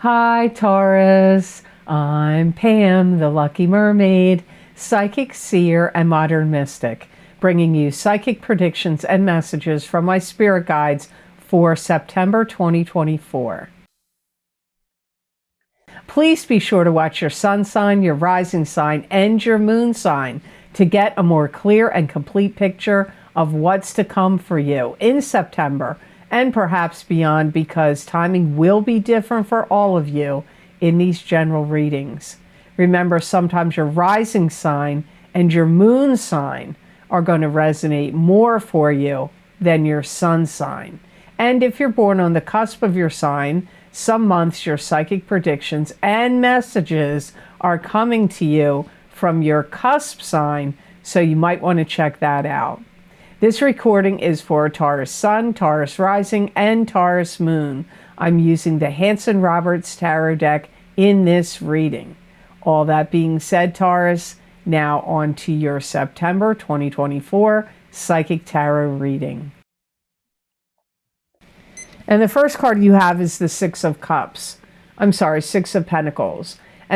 Hi, Taurus. I'm Pam, the Lucky Mermaid, psychic seer and modern mystic, bringing you psychic predictions and messages from my spirit guides for September 2024. Please be sure to watch your sun sign, your rising sign, and your moon sign to get a more clear and complete picture of what's to come for you in September and perhaps beyond, because timing will be different for all of you in these general readings. Remember, sometimes your rising sign and your moon sign are going to resonate more for you than your sun sign. And if you're born on the cusp of your sign, some months your psychic predictions and messages are coming to you from your cusp sign, so you might want to check that out. This recording is for Taurus Sun, Taurus Rising, and Taurus Moon. I'm using the Hanson-Roberts Tarot deck in this reading. All that being said, Taurus, now on to your September 2024 Psychic Tarot reading. And the first card you have is the Six of Pentacles. And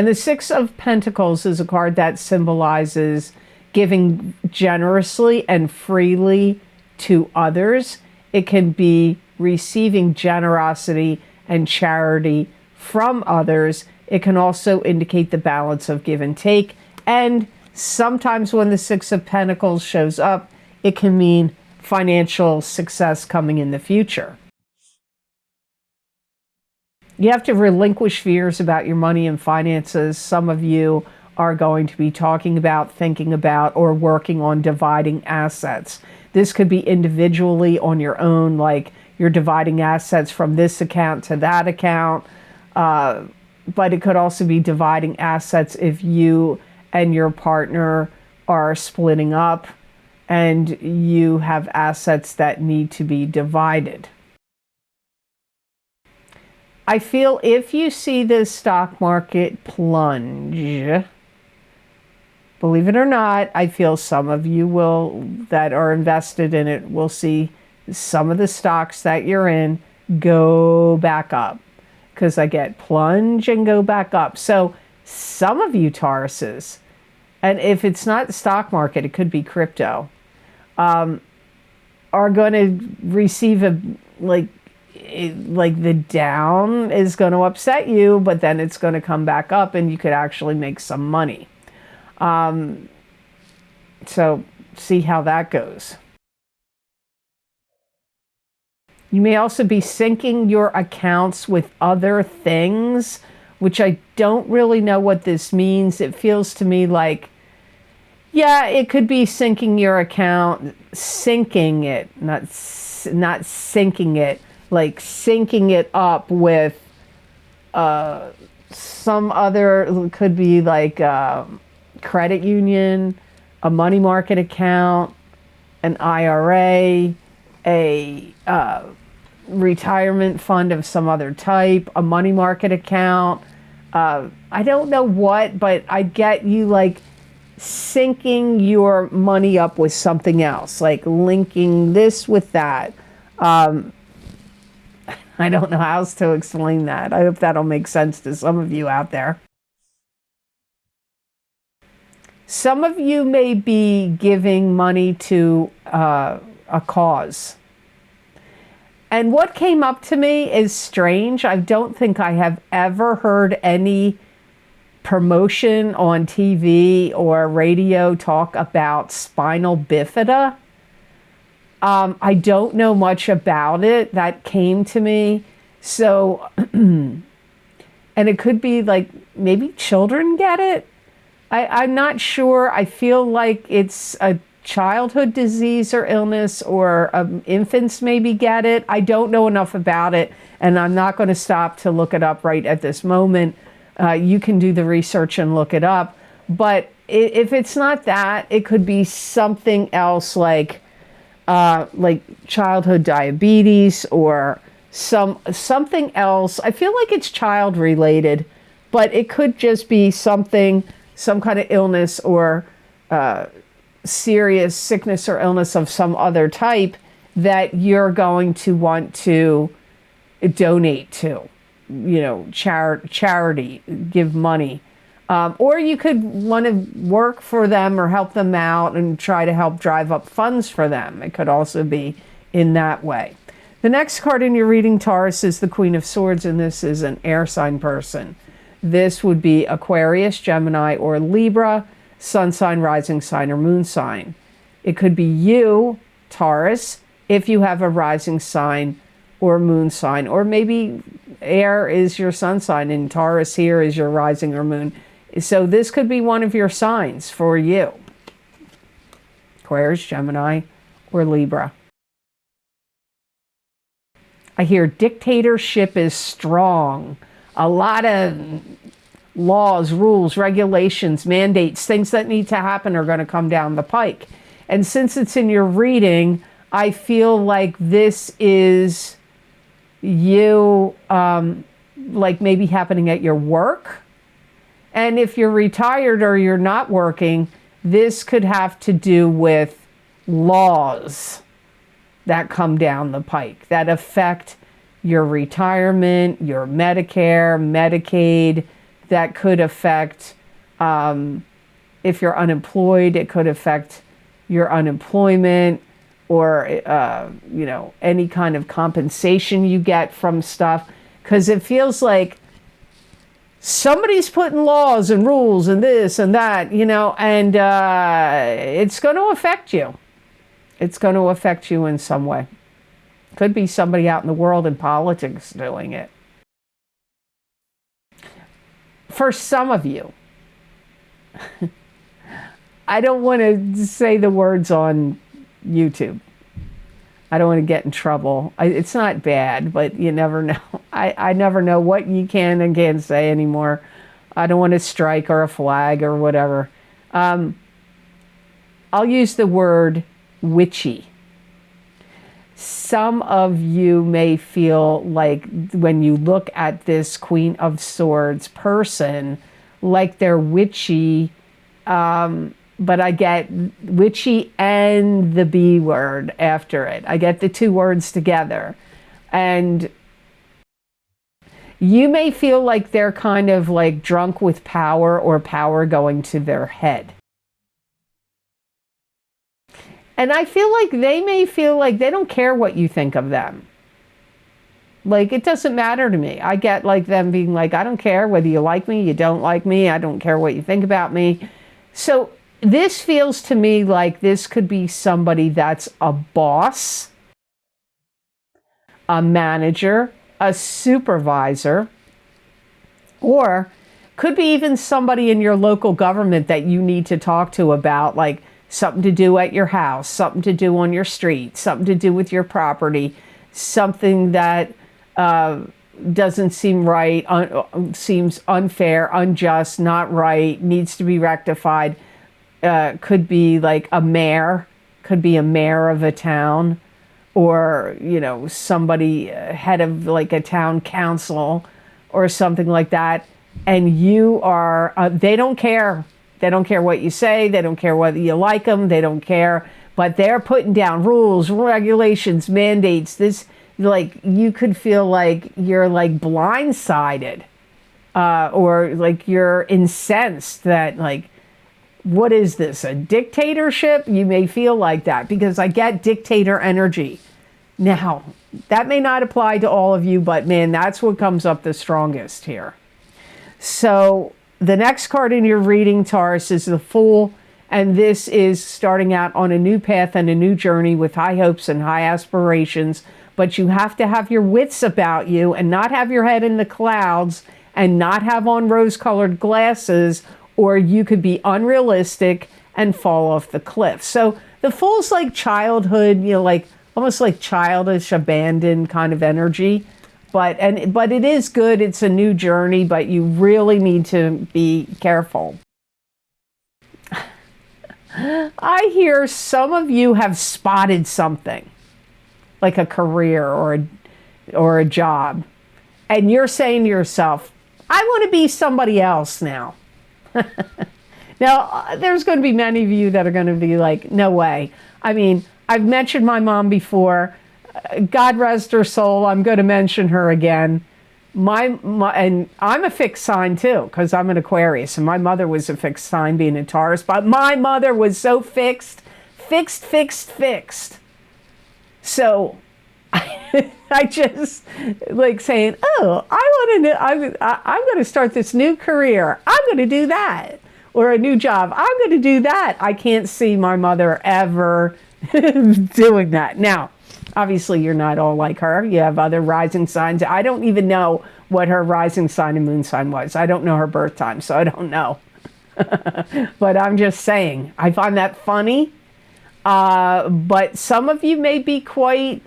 the Six of Pentacles is a card that symbolizes giving generously and freely to others. It can be receiving generosity and charity from others. It can also indicate the balance of give and take. And sometimes when the Six of Pentacles shows up, it can mean financial success coming in the future. You have to relinquish fears about your money and finances. Some of you are going to be talking about, thinking about, or working on dividing assets. This could be individually on your own, like you're dividing assets from this account to that account. But it could also be dividing assets if you and your partner are splitting up and you have assets that need to be divided. I feel if you see the stock market plunge, believe it or not, I feel some of you that are invested in it will see some of the stocks that you're in go back up, because I get plunge and go back up. So some of you Tauruses, and if it's not the stock market, it could be crypto, are going to receive like the down is going to upset you, but then it's going to come back up and you could actually make some money. So see how that goes. You may also be syncing your accounts with other things, which I don't really know what this means. It feels to me like, yeah, it could be syncing your account, syncing it, not syncing it, like syncing it up with some other, could be like credit union, a money market account, an IRA, a retirement fund of some other type, a money market account. I don't know what, but I get you like syncing your money up with something else, like linking this with that. I don't know how else to explain that. I hope that'll make sense to some of you out there. Some of you may be giving money to a cause. And what came up to me is strange. I don't think I have ever heard any promotion on TV or radio talk about spinal bifida. I don't know much about it. That came to me. So, and it could be like maybe children get it. I'm not sure. I feel like it's a childhood disease or illness, or infants maybe get it. I don't know enough about it, and I'm not going to stop to look it up right at this moment. You can do the research and look it up. But if it's not that, it could be something else like childhood diabetes or something else. I feel like it's child related, but it could just be something, some kind of illness or serious sickness or illness of some other type that you're going to want to donate to. charity, give money. Or you could want to work for them or help them out and try to help drive up funds for them. It could also be in that way. The next card in your reading, Taurus, is the Queen of Swords, and this is an air sign person. This would be Aquarius, Gemini, or Libra, sun sign, rising sign, or moon sign. It could be you, Taurus, if you have a rising sign or moon sign, or maybe air is your sun sign and Taurus here is your rising or moon. So this could be one of your signs for you. Aquarius, Gemini, or Libra. I hear dictatorship is strong. A lot of laws, rules, regulations, mandates, things that need to happen are going to come down the pike. And since it's in your reading, I feel like this is you, like maybe happening at your work. And if you're retired or you're not working, this could have to do with laws that come down the pike that affect your retirement, your Medicare, Medicaid, that could affect, if you're unemployed, it could affect your unemployment or, any kind of compensation you get from stuff. Because it feels like somebody's putting laws and rules and this and that, and it's going to affect you. It's going to affect you in some way. Could be somebody out in the world in politics doing it. For some of you, I don't want to say the words on YouTube. I don't want to get in trouble. It's not bad, but you never know. I never know what you can and can't say anymore. I don't want to strike or a flag or whatever. I'll use the word witchy. Some of you may feel like when you look at this Queen of Swords person, like they're witchy, but I get witchy and the B word after it. I get the two words together. And you may feel like they're kind of like drunk with power or power going to their head. And I feel like they may feel like they don't care what you think of them. Like, it doesn't matter to me. I get like them being like, I don't care whether you like me, you don't like me, I don't care what you think about me. So this feels to me like this could be somebody that's a boss, a manager, a supervisor, or could be even somebody in your local government that you need to talk to about like something to do at your house, something to do on your street, something to do with your property, something that doesn't seem right, seems unfair, unjust, not right, needs to be rectified. Could be like a mayor, could be a mayor of a town, or, somebody, head of like a town council or something like that. And you are, they don't care. They don't care what you say. They don't care whether you like them. They don't care. But they're putting down rules, regulations, mandates. This, like, you could feel like you're like blindsided, or like you're incensed that like, what is this, a dictatorship? You may feel like that because I get dictator energy. Now, that may not apply to all of you, but man, that's what comes up the strongest here. So the next card in your reading, Taurus, is the Fool. And this is starting out on a new path and a new journey with high hopes and high aspirations. But you have to have your wits about you and not have your head in the clouds and not have on rose-colored glasses, or you could be unrealistic and fall off the cliff. So the Fool's like childhood, like almost like childish, abandoned kind of energy. But it is good. It's a new journey, but you really need to be careful. I hear some of you have spotted something, like a career or a job, and you're saying to yourself, I want to be somebody else now. Now, there's going to be many of you that are going to be like, no way. I mean, I've mentioned my mom before. God rest her soul. I'm going to mention her again. And I'm a fixed sign too, because I'm an Aquarius, and my mother was a fixed sign being a Taurus, but my mother was so fixed. So I just like saying, oh, I want to, I'm going to start this new career. I'm going to do that. Or a new job. I'm going to do that. I can't see my mother ever doing that. Now, obviously, you're not all like her. You have other rising signs. I don't even know what her rising sign and moon sign was. I don't know her birth time, so I don't know. But I'm just saying, I find that funny. But some of you may be quite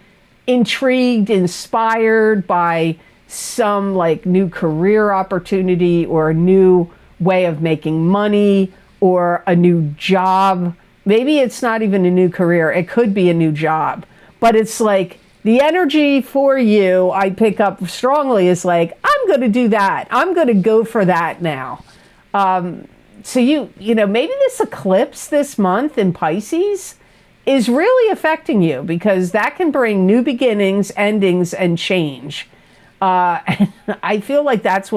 intrigued, inspired by some like new career opportunity or a new way of making money or a new job. Maybe it's not even a new career. It could be a new job. But it's like the energy for you, I pick up strongly, is like, I'm going to do that. I'm going to go for that now. So you know, maybe this eclipse this month in Pisces is really affecting you, because that can bring new beginnings, endings, and change. And I feel like that's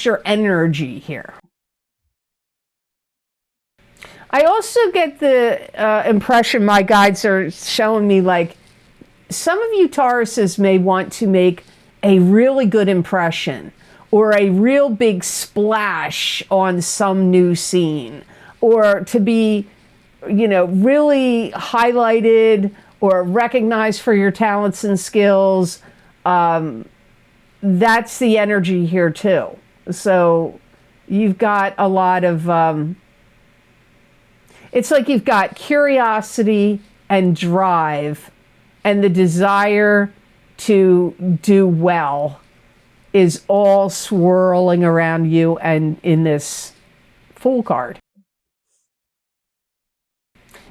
your energy here. I also get the impression my guides are showing me, like, some of you Tauruses may want to make a really good impression or a real big splash on some new scene, or to be, you know, really highlighted or recognized for your talents and skills. That's the energy here too. So you've got a lot of, it's like you've got curiosity and drive, and the desire to do well is all swirling around you and in this Fool card.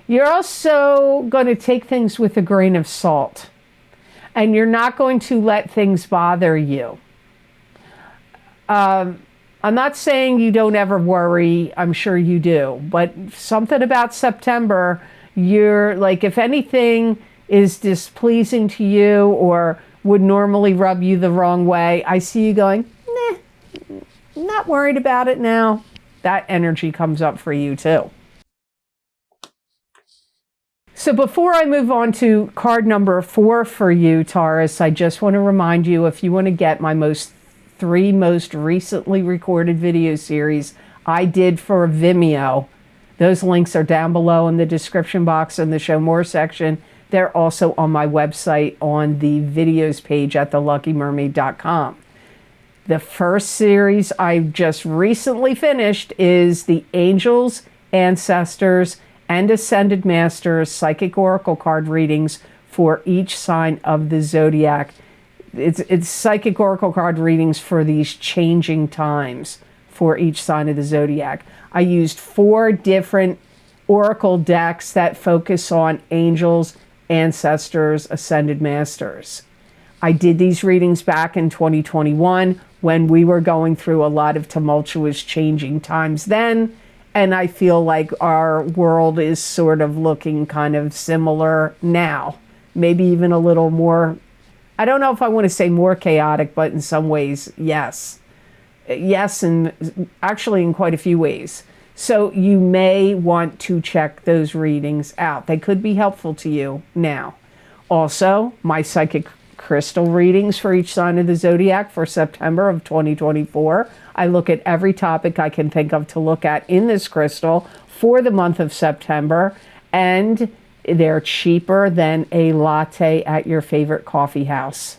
You're also going to take things with a grain of salt, and you're not going to let things bother you. I'm not saying you don't ever worry. I'm sure you do. But something about September, you're like, if anything is displeasing to you or would normally rub you the wrong way, I see you going, nah, not worried about it now. That energy comes up for you too. So before I move on to card number 4 for you, Taurus, I just want to remind you, if you want to get my three most recently recorded video series I did for Vimeo, those links are down below in the description box in the Show More section. They're also on my website on the videos page at theluckymermaid.com. The first series I just recently finished is the Angels, Ancestors, and Ascended Masters Psychic Oracle card readings for each sign of the zodiac. It's Psychic Oracle card readings for these changing times for each sign of the zodiac. I used 4 different oracle decks that focus on angels, ancestors, ascended masters. I did these readings back in 2021 when we were going through a lot of tumultuous changing times then, and I feel like our world is sort of looking kind of similar now. Maybe even a little more, I don't know if I want to say more chaotic, but in some ways, yes. Yes, and actually in quite a few ways. So you may want to check those readings out. They could be helpful to you now. Also, my psychic crystal readings for each sign of the zodiac for September of 2024. I look at every topic I can think of to look at in this crystal for the month of September, and they're cheaper than a latte at your favorite coffee house.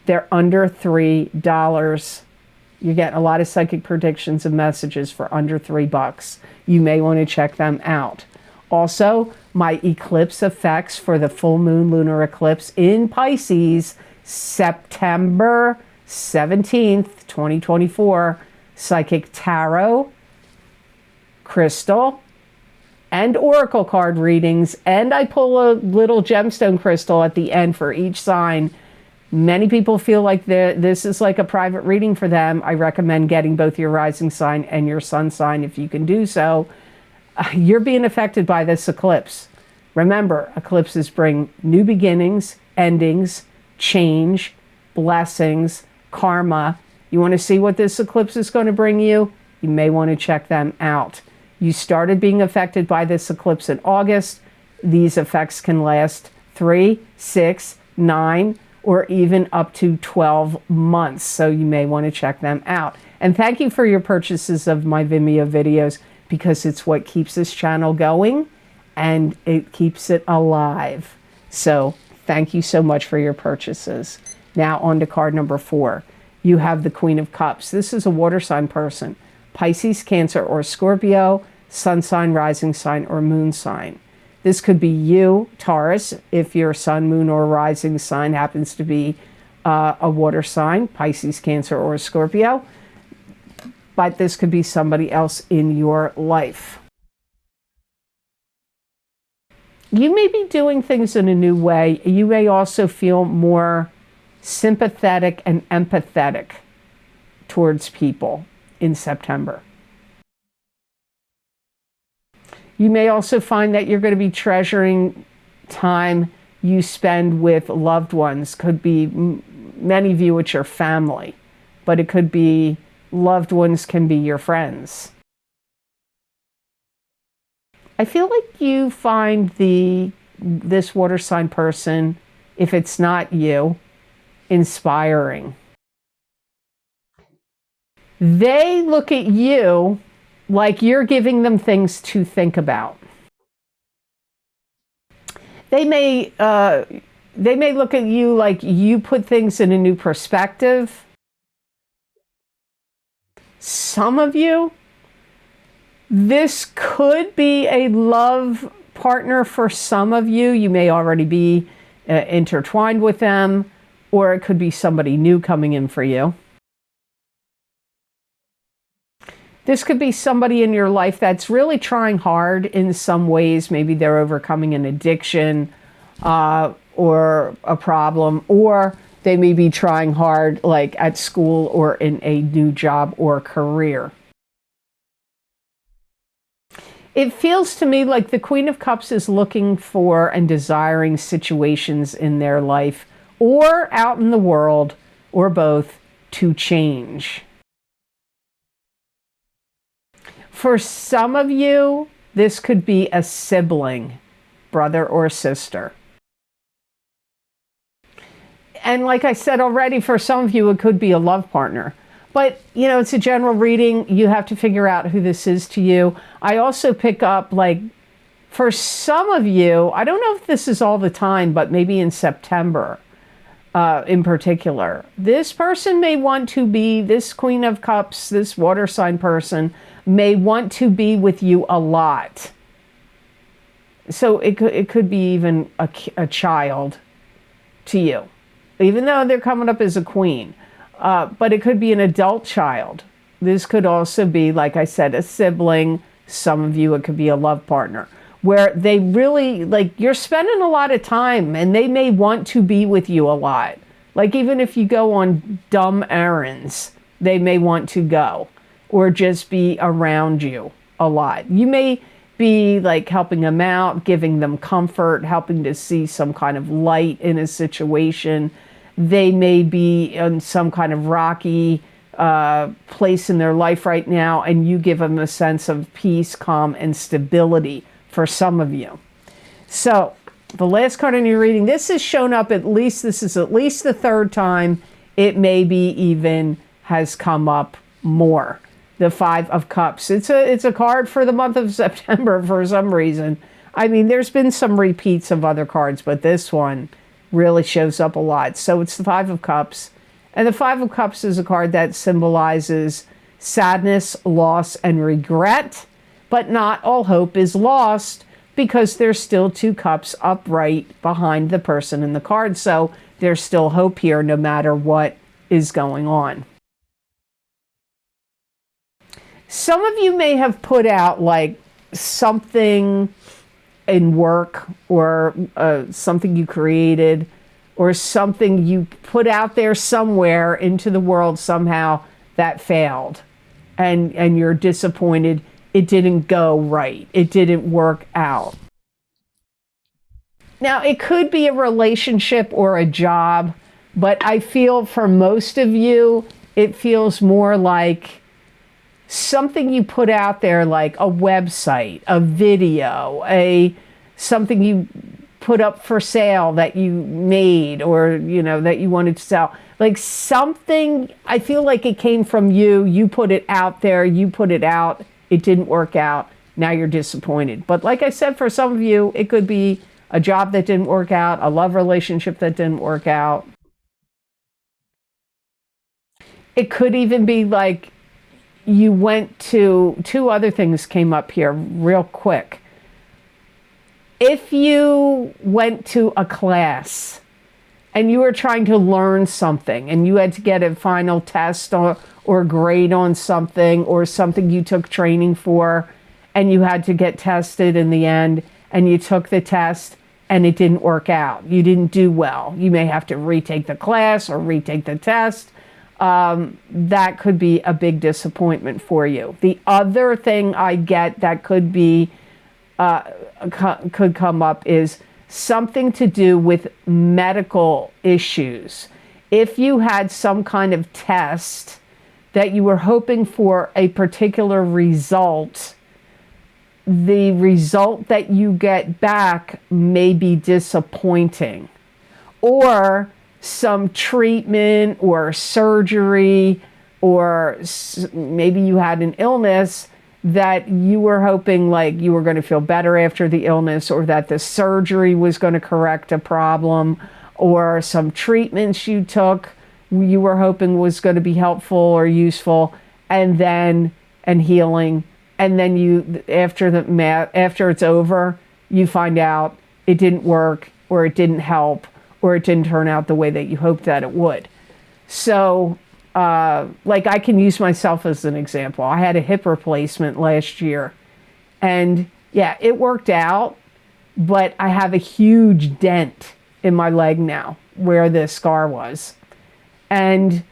They're under $3. You get a lot of psychic predictions and messages for under $3. You may want to check them out. Also, my eclipse effects for the full moon lunar eclipse in Pisces, September 17th, 2024, psychic tarot, crystal, and oracle card readings, and I pull a little gemstone crystal at the end for each sign. Many people feel like this is like a private reading for them. I recommend getting both your rising sign and your sun sign if you can do so. You're being affected by this eclipse. Remember, eclipses bring new beginnings, endings, change, blessings, karma. You want to see what this eclipse is going to bring you? You may want to check them out. You started being affected by this eclipse in August. These effects can last 3, 6, 9, or even up to 12 months. So you may want to check them out. And thank you for your purchases of my Vimeo videos, because it's what keeps this channel going and it keeps it alive. So thank you so much for your purchases. Now on to card number 4. You have the Queen of Cups. This is a water sign person. Pisces, Cancer, or Scorpio, sun sign, rising sign, or moon sign. This could be you, Taurus, if your sun, moon, or rising sign happens to be a water sign, Pisces, Cancer, or Scorpio. But this could be somebody else in your life. You may be doing things in a new way. You may also feel more sympathetic and empathetic towards people in September. You may also find that you're going to be treasuring time you spend with loved ones. Could be, many of you, it's your family, but it could be loved ones, can be your friends. I feel like you find this water sign person, if it's not you, inspiring. They look at you like you're giving them things to think about. They may look at you like you put things in a new perspective. Some of you, this could be a love partner for some of you. You may already be intertwined with them, or it could be somebody new coming in for you. This could be somebody in your life that's really trying hard in some ways. Maybe they're overcoming an addiction or a problem, or they may be trying hard like at school or in a new job or career. It feels to me like the Queen of Cups is looking for and desiring situations in their life or out in the world, or both, to change. For some of you, this could be a sibling, brother or sister. And like I said already, for some of you, it could be a love partner. But, you know, it's a general reading. You have to figure out who this is to you. I also pick up, like, for some of you, I don't know if this is all the time, but maybe in September in particular, this person may want to be, this Queen of Cups, this water sign person, may want to be with you a lot. So it could be even a child to you, even though they're coming up as a queen. But it could be an adult child. This could also be, like I said, a sibling. Some of you, it could be a love partner, where they really, like, you're spending a lot of time and they may want to be with you a lot. Like, even if you go on dumb errands, they may want to go or just be around you a lot. You may be like helping them out, giving them comfort, helping to see some kind of light in a situation. They may be in some kind of rocky place in their life right now, and you give them a sense of peace, calm, and stability for some of you. So the last card in your reading, this has shown up this is at least the third time. It maybe even has come up more. The Five of Cups. It's a card for the month of September for some reason. I mean, there's been some repeats of other cards, but this one really shows up a lot. So it's the Five of Cups. And the Five of Cups is a card that symbolizes sadness, loss, and regret. But not all hope is lost, because there's still two cups upright behind the person in the card. So there's still hope here no matter what is going on. Some of you may have put out like something in work, or something you created, or something you put out there somewhere into the world somehow that failed, and you're disappointed. It didn't go right. It didn't work out. Now, it could be a relationship or a job But I feel for most of you, it feels more like something you put out there, like a website, a video, something you put up for sale that you made, or that you wanted to sell. Like something, I feel like it came from you. You put it out there, you put it out, it didn't work out. Now you're disappointed. But like I said, for some of you, it could be a job that didn't work out, a love relationship that didn't work out. It could even be like you went to, two other things came up here real quick. If you went to a class and you were trying to learn something and you had to get a final test or grade on something, or something you took training for and you had to get tested in the end, and you took the test and it didn't work out. You didn't do well. You may have to retake the class or retake the test. That could be a big disappointment for you. The other thing I get that could be could come up is something to do with medical issues. If you had some kind of test that you were hoping for a particular result, the result that you get back may be disappointing. Or some treatment or surgery, or maybe you had an illness that you were hoping like you were going to feel better after the illness, or that the surgery was going to correct a problem, or some treatments you took you were hoping was going to be helpful or useful, and healing, and then you after it's over, you find out it didn't work, or it didn't help, or it didn't turn out the way that you hoped that it would. So like I can use myself as an example. I had a hip replacement last year, and yeah, it worked out, but I have a huge dent in my leg now where the scar was. And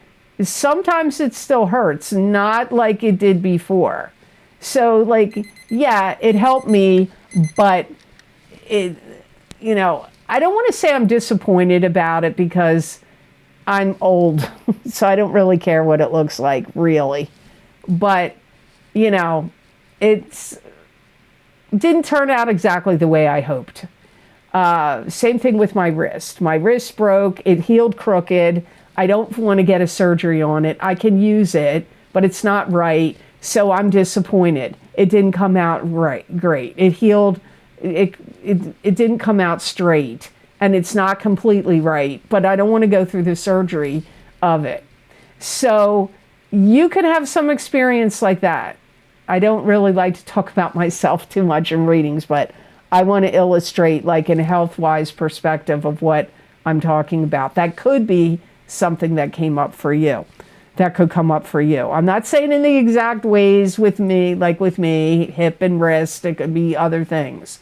sometimes it still hurts, not like it did before. So like, yeah, it helped me, but I don't want to say I'm disappointed about it because I'm old, so I don't really care what it looks like, really. But, it didn't turn out exactly the way I hoped. Same thing with my wrist. My wrist broke. It healed crooked. I don't want to get a surgery on it. I can use it, but it's not right, so I'm disappointed. It didn't come out great. It healed. It didn't come out straight. And it's not completely right, but I don't want to go through the surgery of it. So you can have some experience like that. I don't really like to talk about myself too much in readings, but I want to illustrate like in a health-wise perspective of what I'm talking about. That could be something that came up for you. That could come up for you. I'm not saying in the exact ways with me, like with me, hip and wrist. It could be other things.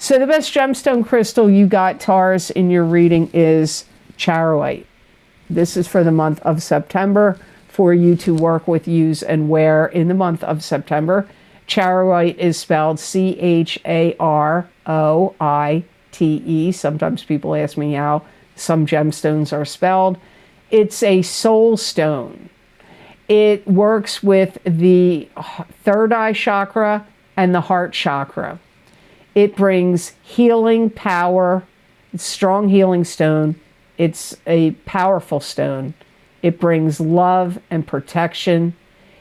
So the best gemstone crystal you got, Taurus, in your reading is charoite. This is for the month of September for you to work with, use, and wear in the month of September. Charoite is spelled Charoite. Sometimes people ask me how some gemstones are spelled. It's a soul stone. It works with the third eye chakra and the heart chakra. It brings healing power. It's a strong healing stone. It's a powerful stone. It brings love and protection.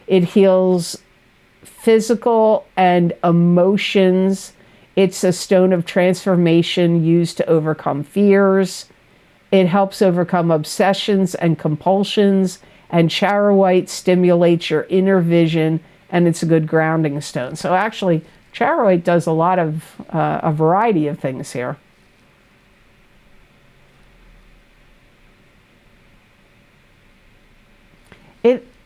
It heals physical and emotions. It's a stone of transformation used to overcome fears. It helps overcome obsessions and compulsions. And charoite stimulates your inner vision, and it's a good grounding stone. So actually, charoite does a lot of a variety of things here.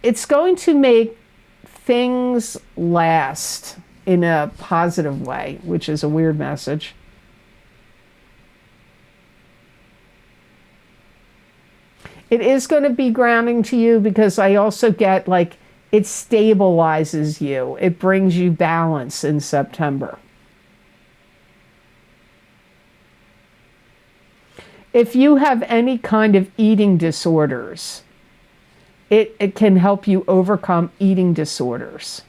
It's going to make things last in a positive way, which is a weird message. It is going to be grounding to you because I also get like it stabilizes you. It brings you balance in September. If you have any kind of eating disorders, it can help you overcome eating disorders.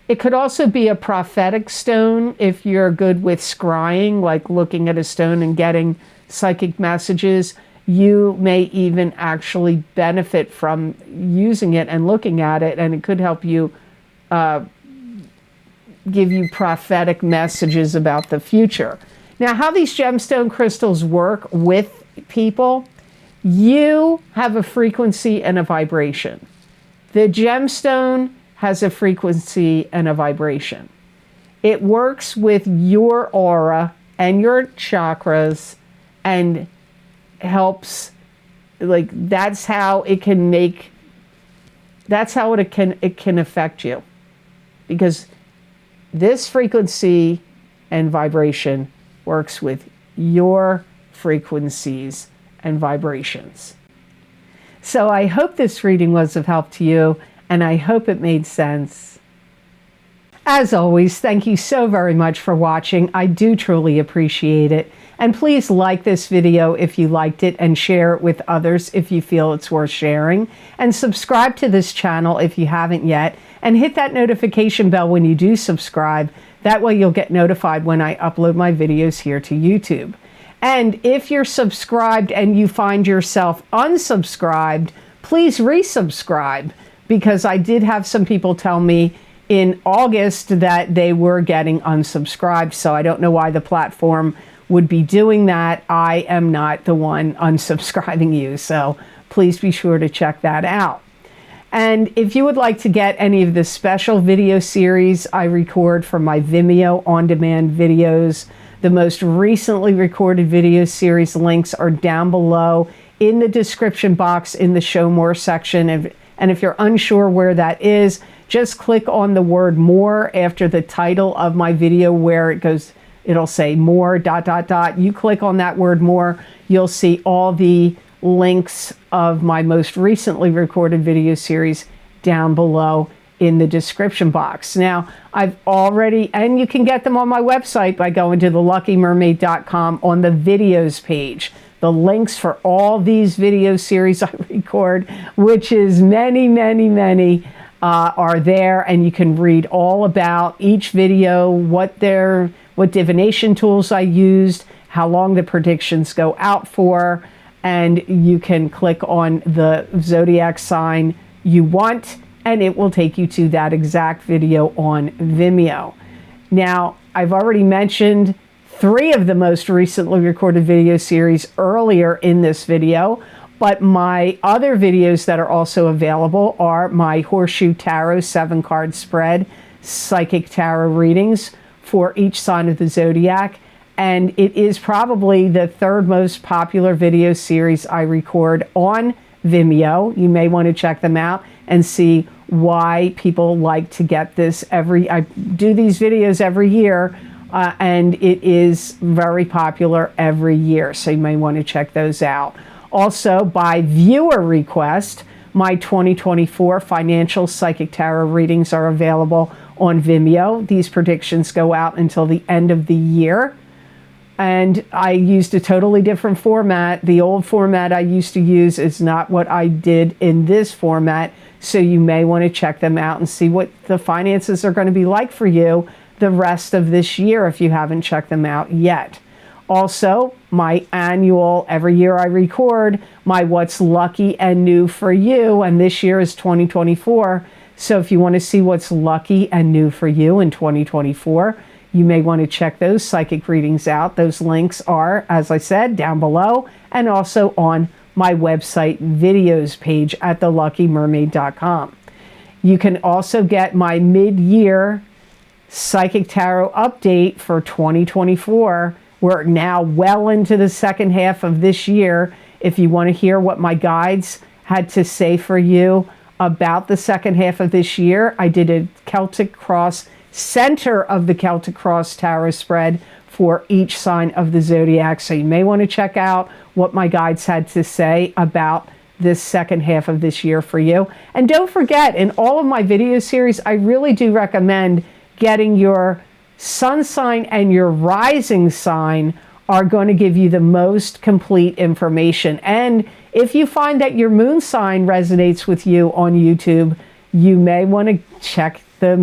It could also be a prophetic stone if you're good with scrying, like looking at a stone and getting psychic messages. You may even actually benefit from using it and looking at it, and it could help you give you prophetic messages about the future. Now, how these gemstone crystals work with people, you have a frequency and a vibration. The gemstone has a frequency and a vibration. It works with your aura and your chakras and helps, like, that's how it can affect you. Because this frequency and vibration works with your frequencies and vibrations. So I hope this reading was of help to you, and I hope it made sense. As always, thank you so very much for watching. I do truly appreciate it. And please like this video if you liked it, and share it with others if you feel it's worth sharing. And subscribe to this channel if you haven't yet, and hit that notification bell when you do subscribe. That way you'll get notified when I upload my videos here to YouTube. And if you're subscribed and you find yourself unsubscribed, please resubscribe, because I did have some people tell me in August that they were getting unsubscribed. So I don't know why the platform would be doing that. I am not the one unsubscribing you. So please be sure to check that out. And if you would like to get any of the special video series I record from my Vimeo on-demand videos, the most recently recorded video series links are down below in the description box in the Show More section. And if you're unsure where that is, just click on the word more after the title of my video, where it goes, it'll say more ... You click on that word more, you'll see all the links of my most recently recorded video series down below in the description box. Now, I've already, and you can get them on my website by going to theluckymermaid.com on the videos page. The links for all these video series I record, which is many, are there, and you can read all about each video, what divination tools I used, how long the predictions go out for, and you can click on the zodiac sign you want, and it will take you to that exact video on Vimeo. Now, I've already mentioned 3 of the most recently recorded video series earlier in this video, but my other videos that are also available are my Horseshoe Tarot 7-card spread, psychic tarot readings for each sign of the zodiac, and it is probably the 3rd most popular video series I record on Vimeo. You may want to check them out and see why people like to get this I do these videos every year, and it is very popular every year, so you may want to check those out. Also, by viewer request, my 2024 financial psychic tarot readings are available on Vimeo. These predictions go out until the end of the year. And I used a totally different format. The old format I used to use is not what I did in this format. So you may want to check them out and see what the finances are going to be like for you the rest of this year if you haven't checked them out yet. Also, my annual, every year I record my What's Lucky and New for You, and this year is 2024. So if you want to see what's lucky and new for you in 2024, you may want to check those psychic readings out. Those links are, as I said, down below, and also on my website videos page at theluckymermaid.com. You can also get my mid-year psychic tarot update for 2024. We're now well into the second half of this year. If you want to hear what my guides had to say for you about the second half of this year, I did a Celtic Cross, center of the Celtic Cross tarot spread for each sign of the zodiac. So you may want to check out what my guides had to say about this second half of this year for you. And don't forget, in all of my video series, I really do recommend getting your sun sign and your rising sign are going to give you the most complete information. And if you find that your moon sign resonates with you on YouTube, you may want to check your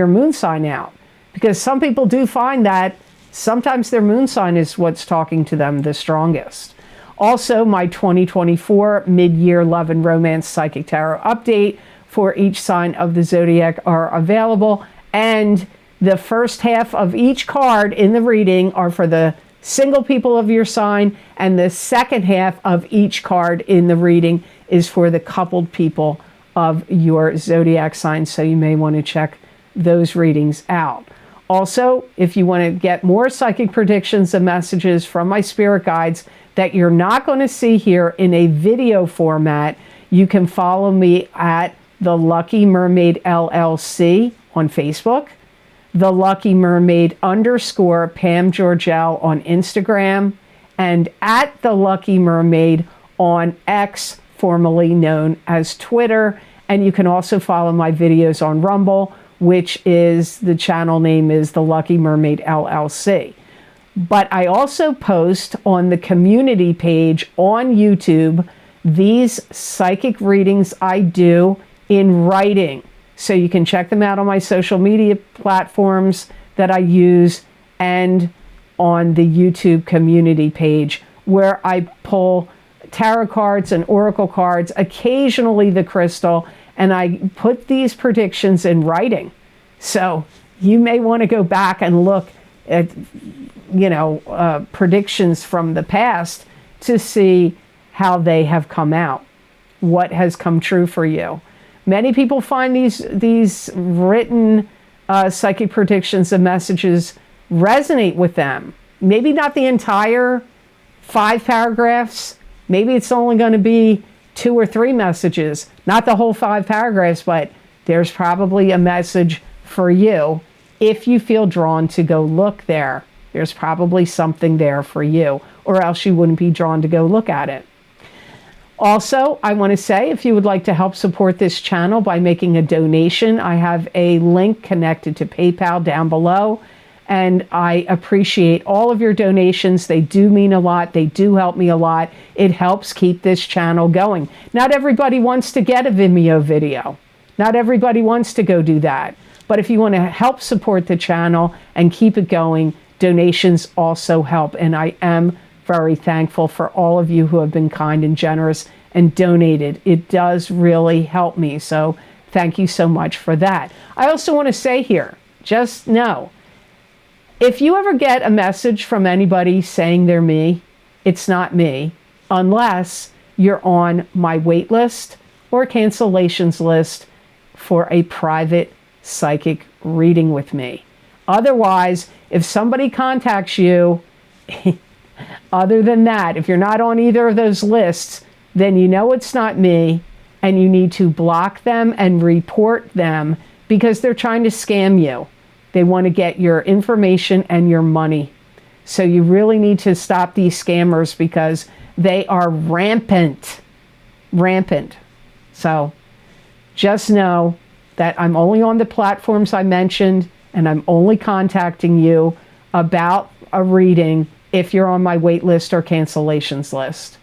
moon sign out, because some people do find that sometimes their moon sign is what's talking to them the strongest. Also, my 2024 mid-year love and romance psychic tarot update for each sign of the zodiac are available, and the first half of each card in the reading are for the single people of your sign, and the second half of each card in the reading is for the coupled people of your zodiac sign, so you may want to check those readings out. Also, if you want to get more psychic predictions and messages from my spirit guides that you're not going to see here in a video format, you can follow me at the Lucky Mermaid LLC on Facebook, the Lucky Mermaid _ Pam Georgel on Instagram, and at the Lucky Mermaid on X, formerly known as Twitter. And you can also follow my videos on Rumble, which is, the channel name is the Lucky Mermaid LLC. But I also post on the community page on YouTube these psychic readings I do in writing. So you can check them out on my social media platforms that I use, and on the YouTube community page, where I pull tarot cards and oracle cards, occasionally the crystal, and I put these predictions in writing. So you may want to go back and look at, predictions from the past to see how they have come out, what has come true for you. Many people find these written psychic predictions and messages resonate with them. Maybe not the entire 5 paragraphs. Maybe it's only going to be 2 or 3 messages, not the whole 5 paragraphs, but there's probably a message for you. If you feel drawn to go look there, there's probably something there for you, or else you wouldn't be drawn to go look at it. Also, I want to say, if you would like to help support this channel by making a donation, I have a link connected to PayPal down below, and I appreciate all of your donations. They do mean a lot. They do help me a lot. It helps keep this channel going. Not everybody wants to get a Vimeo video. Not everybody wants to go do that. But if you want to help support the channel and keep it going, donations also help, and I am very thankful for all of you who have been kind and generous and donated. It does really help me, so thank you so much for that. I also want to say here, just know, if you ever get a message from anybody saying they're me, it's not me, unless you're on my wait list or cancellations list for a private psychic reading with me. Otherwise, if somebody contacts you, other than that, if you're not on either of those lists, then you know it's not me, and you need to block them and report them, because they're trying to scam you. They want to get your information and your money. So you really need to stop these scammers, because they are rampant. Rampant. So just know that I'm only on the platforms I mentioned, and I'm only contacting you about a reading if you're on my wait list or cancellations list.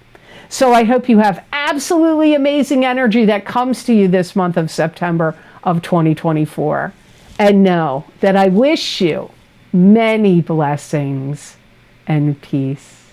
So I hope you have absolutely amazing energy that comes to you this month of September of 2024. And know that I wish you many blessings and peace.